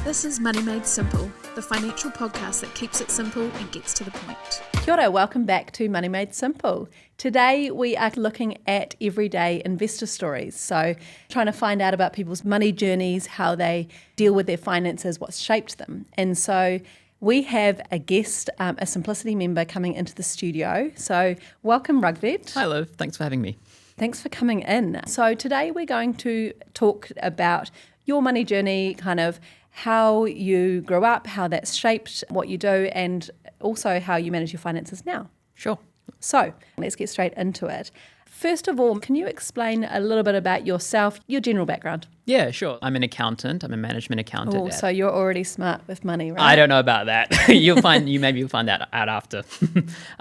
This is Money Made Simple, the financial podcast that keeps it simple and gets to the point. Kia ora, welcome back to Money Made Simple. Today we are looking at everyday investor stories. So trying to find out about people's money journeys, how they deal with their finances, what's shaped them. And so we have a guest, a Simplicity member coming into the studio. So welcome, Rugved. Hi, Liv. Thanks for having me. Thanks for coming in. So today we're going to talk about your money journey, kind of how you grew up, how that's shaped what you do, and also how you manage your finances now. Sure. So let's get straight into it. First of all, can you explain a little bit about yourself, your general background? Yeah, sure. I'm an accountant. I'm a management accountant. Oh, so you're already smart with money, right? I don't know about that. You'll find that out after.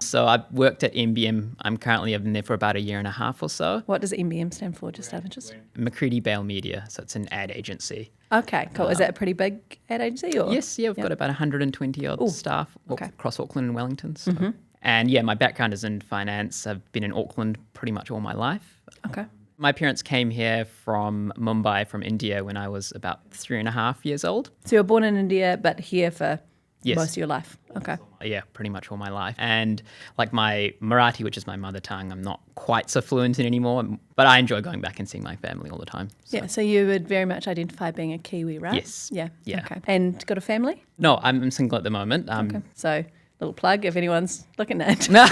So I worked at MBM. I'm currently in there for about a year and a half or so. What does MBM stand for, just out of interest? McCready Bale Media. So it's an ad agency. Okay, cool. Is that a pretty big ad agency? Or? Yes, yeah. We've got about 120 odd staff across Auckland and Wellington. So. And yeah, my background is in finance. I've been in Auckland pretty much all my life. Okay. My parents came here from Mumbai, from India, when I was about 3.5 years old. So you were born in India, but here for Yes. most of your life. Okay. Yeah, pretty much all my life. And like my Marathi, which is my mother tongue, I'm not quite so fluent in anymore, but I enjoy going back and seeing my family all the time. So. Yeah, so you would very much identify being a Kiwi, right? Yes. Yeah. Yeah. Okay. And got a family? No, I'm single at the moment. Okay. So little plug if anyone's looking at it. No.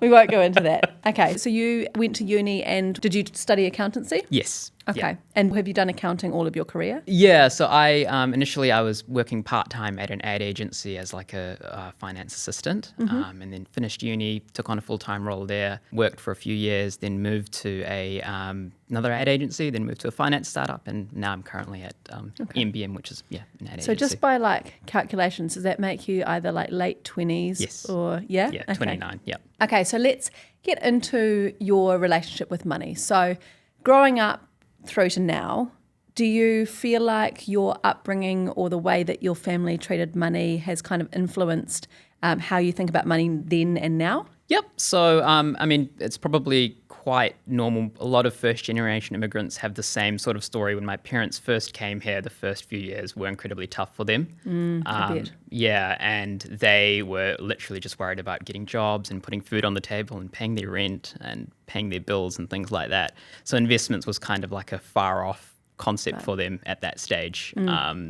we won't go into that. Okay, so you went to uni and did you study accountancy? Yes. Okay. Yeah. And have you done accounting all of your career? Yeah, so I initially I was working part-time at an ad agency as like a finance assistant, and then finished uni, took on a full-time role there, worked for a few years, then moved to another ad agency, then moved to a finance startup, and now I'm currently at MBM, which is an ad agency. So just by like calculations, does that make you either like late 20s Yes. or, yeah? Yeah, Okay. 29, yeah. Okay, so let's get into your relationship with money. So growing up through to now, do you feel like your upbringing or the way that your family treated money has kind of influenced how you think about money then and now? Yep. So, I mean, it's probably quite normal. A lot of first-generation immigrants have the same sort of story. When my parents first came here, the first few years were incredibly tough for them. I bet. Yeah, and they were literally just worried about getting jobs and putting food on the table and paying their rent and paying their bills and things like that. So investments was kind of like a far-off concept for them at that stage.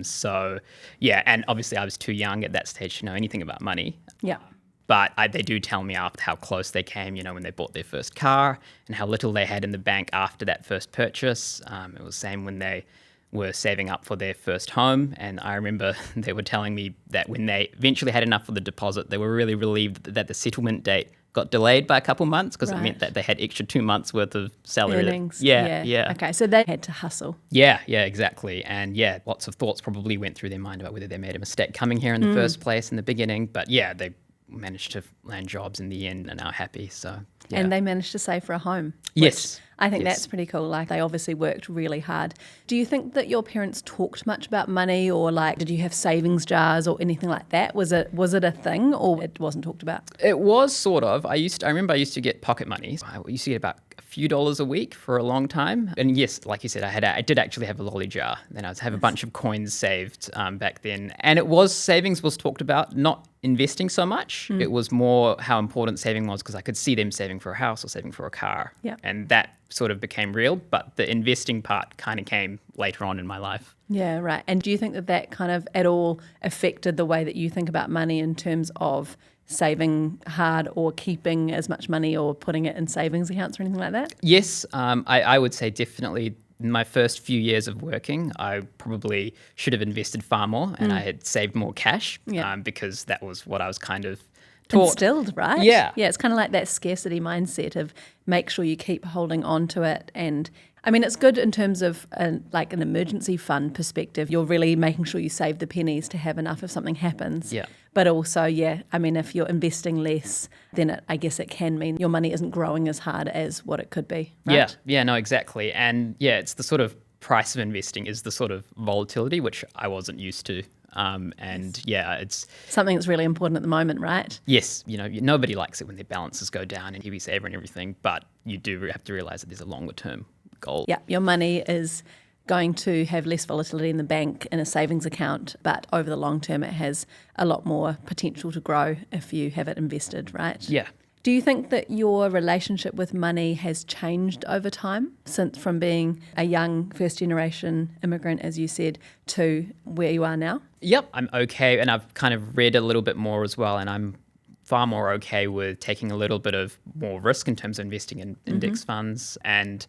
So, yeah, and obviously I was too young at that stage to know anything about money. Yeah. But they do tell me after how close they came, when they bought their first car and how little they had in the bank after that first purchase. It was the same when they were saving up for their first home. And I remember they were telling me that when they eventually had enough for the deposit, they were really relieved that the settlement date got delayed by a couple months because it meant that they had extra 2 months worth of salary. Earnings. Yeah. Okay, so they had to hustle. Yeah, exactly. And yeah, lots of thoughts probably went through their mind about whether they made a mistake coming here in the first place in the beginning. But yeah, they managed to land jobs in the end and are happy. So yeah. And they managed to save for a home. Yes. I think that's pretty cool. Like they obviously worked really hard. Do you think that your parents talked much about money, or like did you have savings jars or anything like that? Was it a thing or it wasn't talked about? It was sort of. I remember I used to get pocket money. I used to get about a few dollars a week for a long time. And yes, like you said, I did actually have a lolly jar. Then I would have a bunch of coins saved back then. And savings was talked about, not investing so much. It was more how important saving was because I could see them saving for a house or saving for a car. Yeah. And that sort of became real, but the investing part kind of came later on in my life. Yeah, right. And do you think that kind of at all affected the way that you think about money in terms of saving hard or keeping as much money or putting it in savings accounts or anything like that? Yes, I would say definitely. In my first few years of working, I probably should have invested far more and I had saved more cash because that was what I was kind of taught. Instilled, right? Yeah. Yeah, it's kind of like that scarcity mindset of make sure you keep holding on to it. And I mean, it's good in terms of like an emergency fund perspective. You're really making sure you save the pennies to have enough if something happens. Yeah. But also, I mean, if you're investing less, then I guess it can mean your money isn't growing as hard as what it could be. Right? Yeah, no, exactly. And yeah, it's the sort of price of investing is the sort of volatility, which I wasn't used to. It's something that's really important at the moment, right? Yes, nobody likes it when their balances go down in KiwiSaver and everything, but you do have to realize that there's a longer term goal. Yeah, your money is going to have less volatility in the bank in a savings account, but over the long term it has a lot more potential to grow if you have it invested, right? Yeah. Do you think that your relationship with money has changed over time since from being a young first generation immigrant, as you said, to where you are now? Yep, I'm okay. And I've kind of read a little bit more as well. And I'm far more okay with taking a little bit of more risk in terms of investing in index funds. And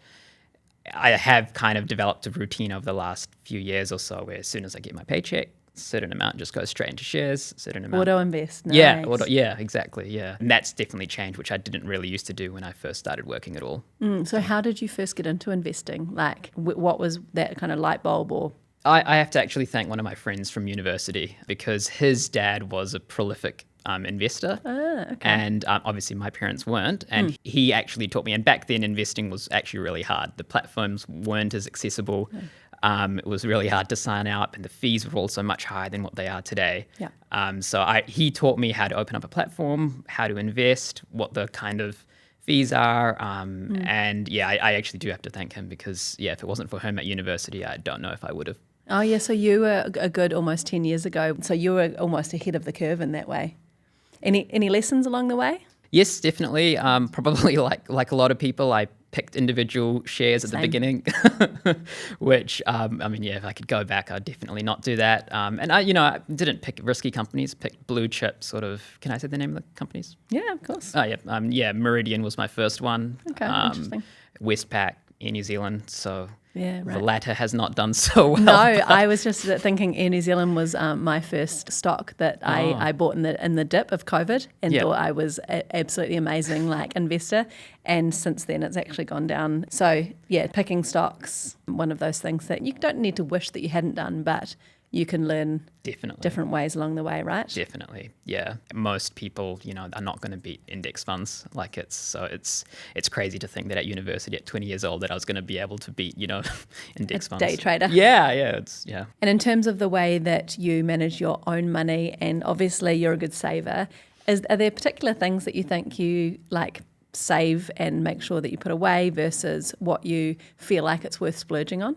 I have kind of developed a routine over the last few years or so where as soon as I get my paycheck, certain amount just goes straight into shares, certain amount. Auto invest. Nice. Yeah, exactly. Yeah. And that's definitely changed, which I didn't really used to do when I first started working at all. So how did you first get into investing? Like what was that kind of light bulb or? I have to actually thank one of my friends from university because his dad was a prolific investor. Okay. And obviously my parents weren't. And he actually taught me. And back then investing was actually really hard. The platforms weren't as accessible. It was really hard to sign up and the fees were also much higher than what they are today. Yeah. So he taught me how to open up a platform, how to invest, what the kind of fees are. And yeah, I actually do have to thank him because if it wasn't for him at university, I don't know if I would have. Oh yeah, so you were a good almost 10 years ago. So you were almost ahead of the curve in that way. Any lessons along the way? Yes, definitely. Probably like a lot of people, I picked individual shares at the beginning, which, if I could go back, I'd definitely not do that. And I didn't pick risky companies, picked blue chip sort of, can I say the name of the companies? Yeah, of course. Oh, yeah. Meridian was my first one. Okay, interesting. Westpac, Air New Zealand. So yeah, right. The latter has not done so well. No, I was just thinking Air New Zealand was my first stock that I bought in the dip of COVID and thought I was absolutely amazing investor. And since then it's actually gone down. So yeah, picking stocks, one of those things that you don't need to wish that you hadn't done, but you can learn different ways along the way, right? Definitely, yeah. Most people, are not going to beat index funds. It's crazy to think that at university at 20 years old that I was going to be able to beat, index funds. Day trader. Yeah. And in terms of the way that you manage your own money, and obviously you're a good saver, are there particular things that you think you save and make sure that you put away versus what you feel like it's worth splurging on?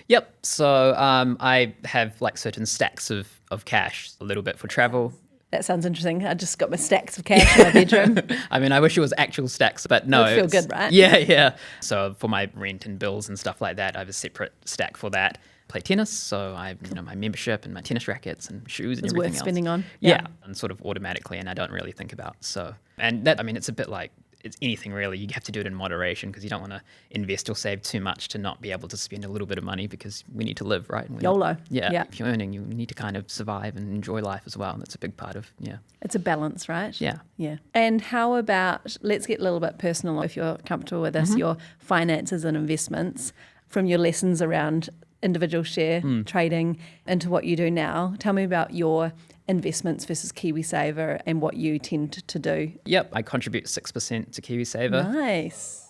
Yep. So I have certain stacks of cash, a little bit for travel. That sounds interesting. I just got my stacks of cash in my bedroom. I wish it was actual stacks, but no. It would feel good, right? Yeah. So for my rent and bills and stuff like that, I have a separate stack for that. Play tennis, so I have my membership and my tennis rackets and shoes and everything else. It's worth spending on. Yeah, and sort of automatically, and I don't really think about. So, and that, it's a bit like it's anything really. You have to do it in moderation because you don't want to invest or save too much to not be able to spend a little bit of money because we need to live, right? YOLO. Yeah. If you're earning, you need to kind of survive and enjoy life as well. And that's a big part of, It's a balance, right? Yeah. And how about, let's get a little bit personal if you're comfortable with this, your finances and investments from your lessons around individual share trading into what you do now. Tell me about your investments versus KiwiSaver and what you tend to do. Yep, I contribute 6% to KiwiSaver. Nice.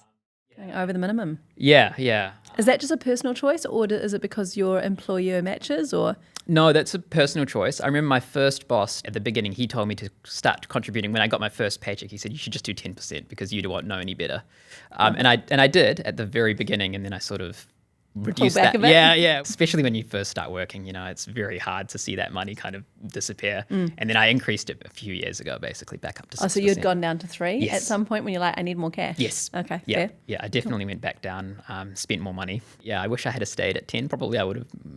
Going over the minimum. Yeah. Is that just a personal choice or is it because your employer matches or? No, that's a personal choice. I remember my first boss at the beginning, he told me to start contributing. When I got my first paycheck, he said, you should just do 10% because you won't know any better. And I did at the very beginning, and then I sort of reduce back that. A bit. Yeah. Especially when you first start working, it's very hard to see that money kind of disappear. And then I increased it a few years ago, basically back up to 6%. Oh, so you'd gone down to 3 Yes. at some point when you're like, I need more cash? Yes. Okay, Yeah. fair. Yeah, I definitely went back down, spent more money. Yeah, I wish I had stayed at 10. Probably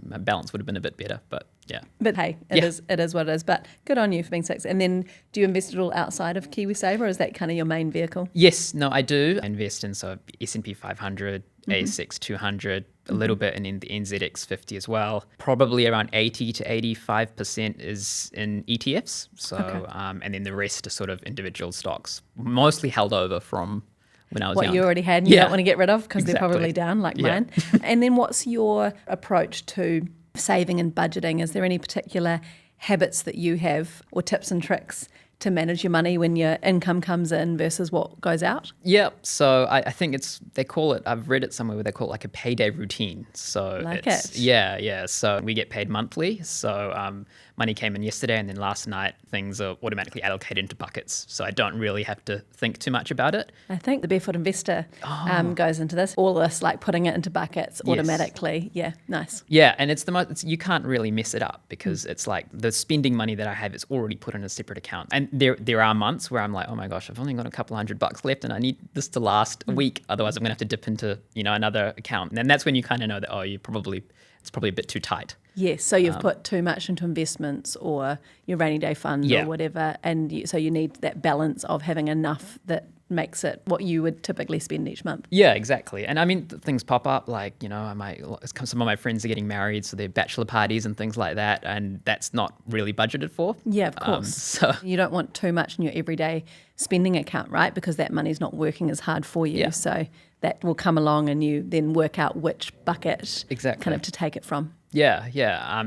my balance would have been a bit better, but yeah. But hey, it is what it is. But good on you for being 6. And then do you invest it all outside of KiwiSaver or is that kind of your main vehicle? Yes, no, I do invest in S&P 500, ASX 200, a little bit in the NZX 50 as well. Probably around 80 to 85% is in ETFs. So, and then the rest are sort of individual stocks, mostly held over from when I was young. What you already had and you don't want to get rid of because they're probably down like mine. And then what's your approach to saving and budgeting? Is there any particular habits that you have or tips and tricks to manage your money when your income comes in versus what goes out? Yep. So I think they call it, I've read it somewhere where they call it like a payday routine. So Like it's, it. yeah. So we get paid monthly. So money came in yesterday, and then last night things are automatically allocated into buckets. So I don't really have to think too much about it. I think the Barefoot Investor goes into this. All this, like putting it into buckets Yes. automatically. Yeah, nice. Yeah, and it's you can't really mess it up because it's like the spending money that I have is already put in a separate account. And there are months where I'm like, oh my gosh, I've only got a couple $100 left and I need this to last a week. Otherwise, I'm going to have to dip into, another account. And that's when you kind of know that, it's probably a bit too tight. Yes, so you've put too much into investments or your rainy day fund Yeah. or whatever, and so you need that balance of having enough that makes it what you would typically spend each month. Yeah, exactly. And I mean, things pop up like, some of my friends are getting married, so they're bachelor parties and things like that, and that's not really budgeted for. Yeah, of course. So You don't want too much in your everyday spending account, right? Because that money's not working as hard for you. Yeah. So that will come along and you then work out which bucket Exactly. kind of to take it from. Yeah.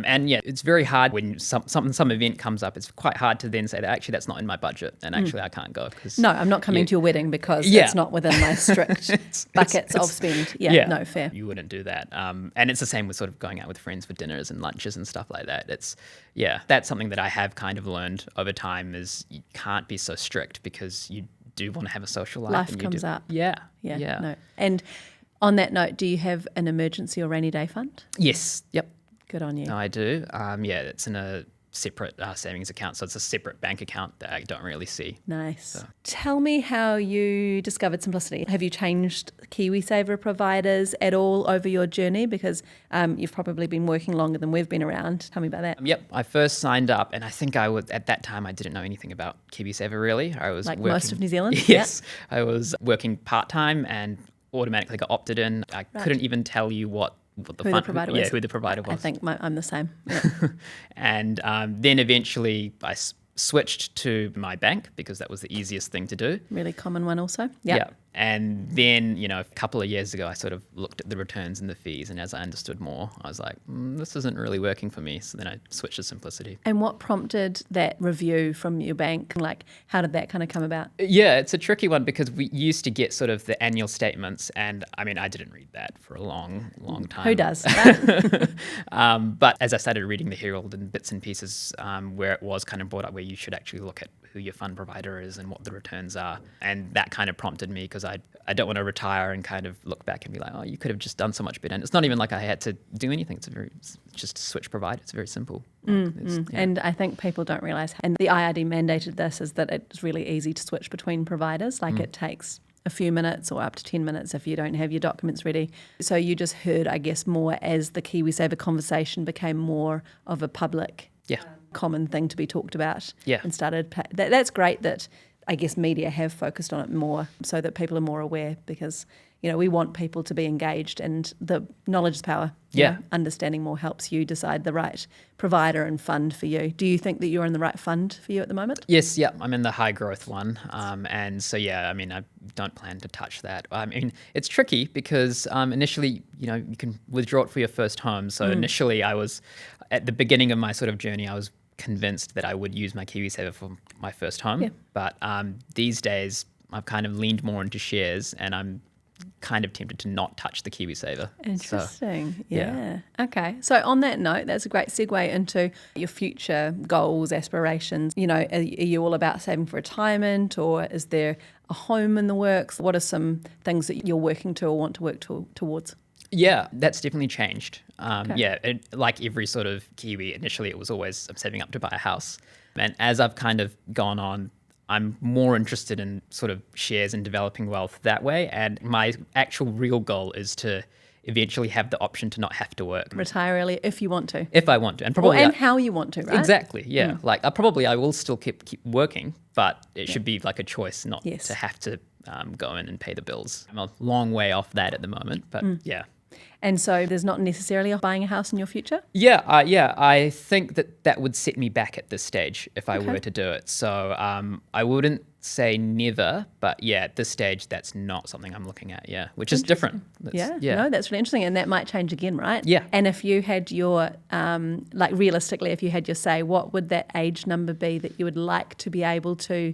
And it's very hard when some event comes up. It's quite hard to then say that actually that's not in my budget and actually I can't go because No, I'm not coming to your wedding because Yeah. it's not within my strict buckets of spend. Yeah, no, fair. You wouldn't do that. And it's the same with sort of going out with friends for dinners and lunches and stuff like that. That's something that I have kind of learned over time is you can't be so strict because you do want to have a social life. Life and comes up. Yeah. No. And on that note, do you have an emergency or rainy day fund? Yes. Yep. Good on you. No, I do. It's in a separate savings account. So it's a separate bank account that I don't really see. Nice. Tell me how you discovered Simplicity. Have you changed KiwiSaver providers at all over your journey? Because you've probably been working longer than we've been around. Tell me about that. Yep. I first signed up and I think at that time, I didn't know anything about KiwiSaver really. I was Like working, most of New Zealand? Yes. I was working part-time and automatically got opted in. I couldn't even tell you what Who the provider was. Yeah, who the provider was. I think I'm the same. Yeah. And then eventually I switched to my bank because that was the easiest thing to do. Really common one also. Yeah. And then, a couple of years ago, I sort of looked at the returns and the fees. And as I understood more, I was like, this isn't really working for me. So then I switched to Simplicity. And what prompted that review from your bank? Like, how did that kind of come about? Yeah, it's a tricky one because we used to get sort of the annual statements. And I mean, I didn't read that for a long, long time. Who does? But as I started reading the Herald and bits and pieces where it was kind of brought up where you should actually look at who your fund provider is and what the returns are. And that kind of prompted me because I don't want to retire and kind of look back and be like, oh, you could have just done so much better. And it's not even like I had to do anything. It's just switch provider. It's very simple. Yeah. And I think people don't realise, and the IRD mandated this, is that it's really easy to switch between providers. Like it takes a few minutes or up to 10 minutes if you don't have your documents ready. So you just heard, I guess, more as the KiwiSaver conversation became more of a public common thing to be talked about. Yeah. And started, that's great that I guess media have focused on it more so that people are more aware because, we want people to be engaged and the knowledge is power. Understanding more helps you decide the right provider and fund for you. Do you think that you're in the right fund for you at the moment? Yes, I'm in the high growth one. And so, I don't plan to touch that. I mean, it's tricky because initially, you can withdraw it for your first home. So initially I was, at the beginning of my sort of journey, I was convinced that I would use my KiwiSaver for my first home. Yeah. But these days I've kind of leaned more into shares and I'm kind of tempted to not touch the KiwiSaver. Interesting. So, yeah. Okay. So on that note, that's a great segue into your future goals, aspirations. Are you all about saving for retirement or is there a home in the works? What are some things that you're working to or want to work towards? Yeah, that's definitely changed. Like every sort of Kiwi, initially it was always I'm saving up to buy a house. And as I've kind of gone on, I'm more interested in sort of shares and developing wealth that way. And my actual real goal is to eventually have the option to not have to work. Retire early if you want to. If I want to. And probably how you want to, right? Exactly, yeah. Like I will still keep working, but it should be like a choice, not to have to go in and pay the bills. I'm a long way off that at the moment, but yeah. And so there's not necessarily buying a house in your future? Yeah. I think that would set me back at this stage if I were to do it. So I wouldn't say never, but yeah, at this stage, that's not something I'm looking at. Yeah, which is different. No, that's really interesting, and that might change again, right? Yeah. And if you had your, like realistically, if you had your say, what would that age number be that you would like to be able to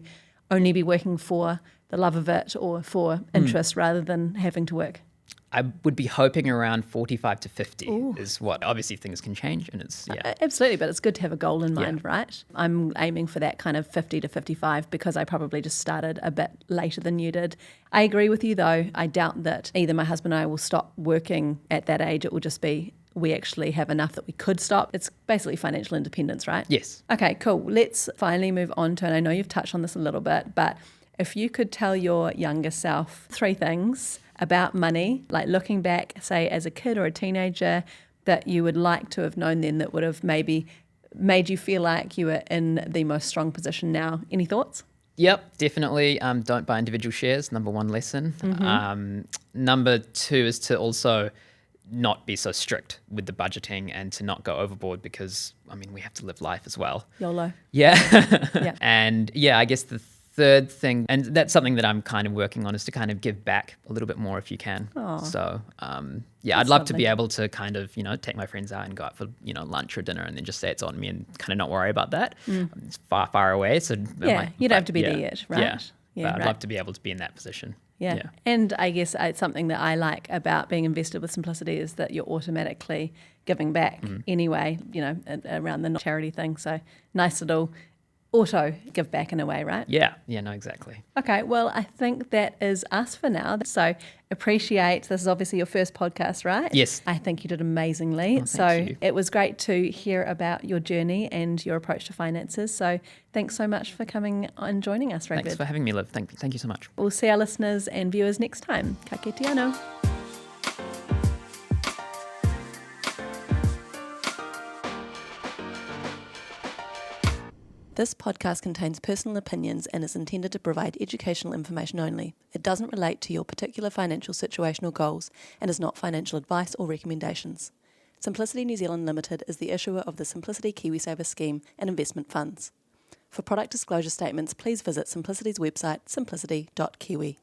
only be working for the love of it or for interest rather than having to work? I would be hoping around 45 to 50 is what, obviously things can change and it's, Absolutely, but it's good to have a goal in mind, right? I'm aiming for that kind of 50 to 55 because I probably just started a bit later than you did. I agree with you though. I doubt that either my husband and I will stop working at that age. It will just be we actually have enough that we could stop. It's basically financial independence, right? Yes. Okay, cool. Let's finally move on to, and I know you've touched on this a little bit, but if you could tell your younger self 3 things about money, like looking back, say, as a kid or a teenager, that you would like to have known then that would have maybe made you feel like you were in the most strong position now. Any thoughts? Yep, definitely. Don't buy individual shares, number 1 lesson. Number 2 is to also not be so strict with the budgeting and to not go overboard because, I mean, we have to live life as well. YOLO. Yeah. Yeah. And yeah, I guess the third thing, and that's something that I'm kind of working on, is to kind of give back a little bit more if you can. Aw. So, That's I'd love to lovely. be able to kind of, take my friends out and go out for, lunch or dinner and then just say it's on me and kind of not worry about that. It's far, far away. So Yeah, you don't have to be there yet, right? Yeah. Yeah, But I'd right. love to be able to be in that position. Yeah. And I guess it's something that I like about being invested with Simplicity is that you're automatically giving back anyway, around the charity thing. So nice little auto give back in a way, right? Yeah. Yeah, no, exactly. Okay, well, I think that is us for now. So appreciate, this is obviously your first podcast, right? Yes. I think you did amazingly. Thank you. It was great to hear about your journey and your approach to finances. So thanks so much for coming and joining us, Thanks Rugved. for having me, Liv. Thank you so much. We'll see our listeners and viewers next time. Ka kite anō. This podcast contains personal opinions and is intended to provide educational information only. It doesn't relate to your particular financial situation or goals and is not financial advice or recommendations. Simplicity New Zealand Limited is the issuer of the Simplicity KiwiSaver scheme and investment funds. For product disclosure statements, please visit Simplicity's website simplicity.kiwi.